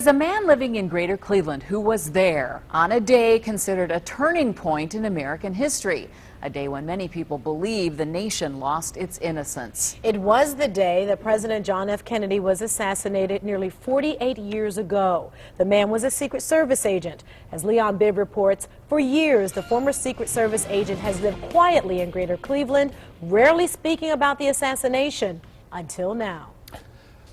There's a man living in Greater Cleveland who was there on a day considered a turning point in American history. A day when many people believe the nation lost its innocence. It was the day that President John F. Kennedy was assassinated nearly 48 years ago. The man was a Secret Service agent. As Leon Bibb reports, for years the former Secret Service agent has lived quietly in Greater Cleveland, rarely speaking about the assassination until now.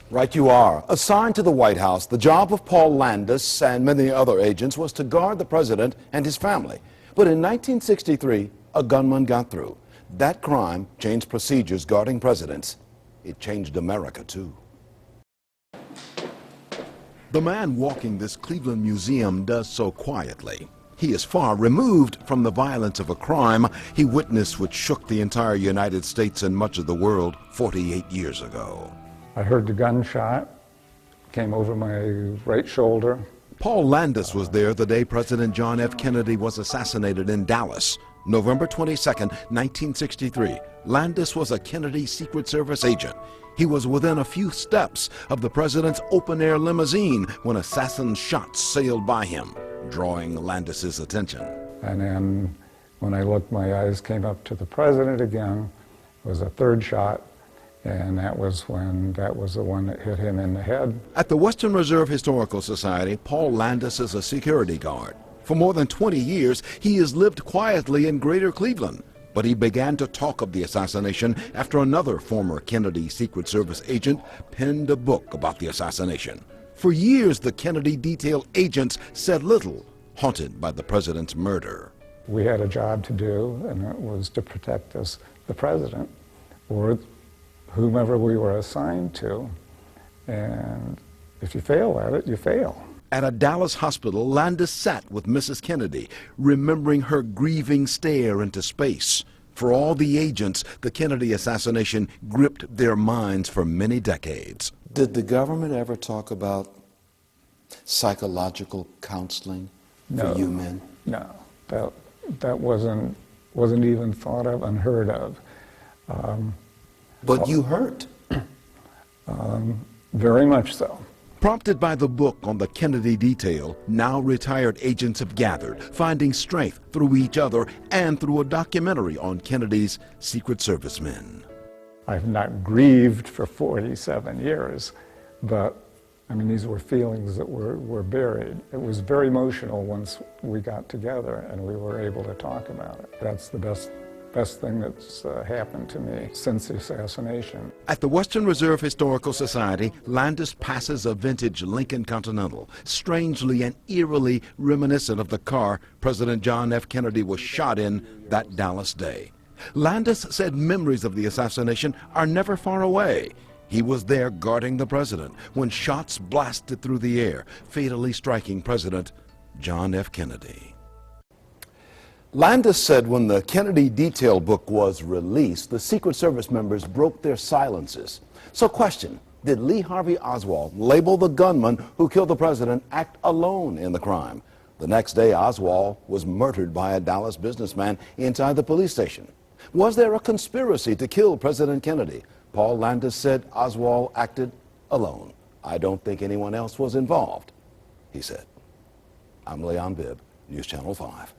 Right you are. Assigned to the White House, the job of Paul Landis and many other agents was to guard the president and his family. But in 1963, a gunman got through. That crime changed procedures guarding presidents. It changed America, too. The man walking this Cleveland museum does so quietly. He is far removed from the violence of a crime he witnessed which shook the entire United States and much of the world 48 years ago. I heard the gunshot, came over my right shoulder. Paul Landis was there the day President John F. Kennedy was assassinated in Dallas, November 22, 1963. Landis was a Kennedy Secret Service agent. He was within a few steps of the president's open-air limousine when assassin's shots sailed by him, drawing Landis's attention. And then when I looked, my eyes came up to the president again. It was a third shot. And that was the one that hit him in the head. At the Western Reserve Historical Society, Paul Landis is a security guard. For more than 20 years, he has lived quietly in Greater Cleveland. But he began to talk of the assassination after another former Kennedy Secret Service agent penned a book about the assassination. For years, the Kennedy detail agents said little, haunted by the president's murder. We had a job to do, and it was to protect us, the president, or whomever we were assigned to, and if you fail at it, you fail. At a Dallas hospital, Landis sat with Mrs. Kennedy, remembering her grieving stare into space. For all the agents, the Kennedy assassination gripped their minds for many decades. Did the government ever talk about psychological counseling for you men? No, that wasn't even thought of, unheard of. But you hurt. Very much so. Prompted by the book on the Kennedy detail, now retired agents have gathered, finding strength through each other and through a documentary on Kennedy's Secret Service men. I've not grieved for 47 years, but I mean, these were feelings that were buried. It was very emotional once we got together and we were able to talk about it. That's the best thing that's happened to me since the assassination. At the Western Reserve Historical Society, Landis passes a vintage Lincoln Continental, strangely and eerily reminiscent of the car President John F. Kennedy was shot in that Dallas day. Landis said memories of the assassination are never far away. He was there guarding the president when shots blasted through the air, fatally striking President John F. Kennedy. Landis said when the Kennedy detail book was released, the Secret Service members broke their silences. So question, did Lee Harvey Oswald label the gunman who killed the president act alone in the crime? The next day, Oswald was murdered by a Dallas businessman inside the police station. Was there a conspiracy to kill President Kennedy? Paul Landis said Oswald acted alone. I don't think anyone else was involved, he said. I'm Leon Bibb, News Channel 5.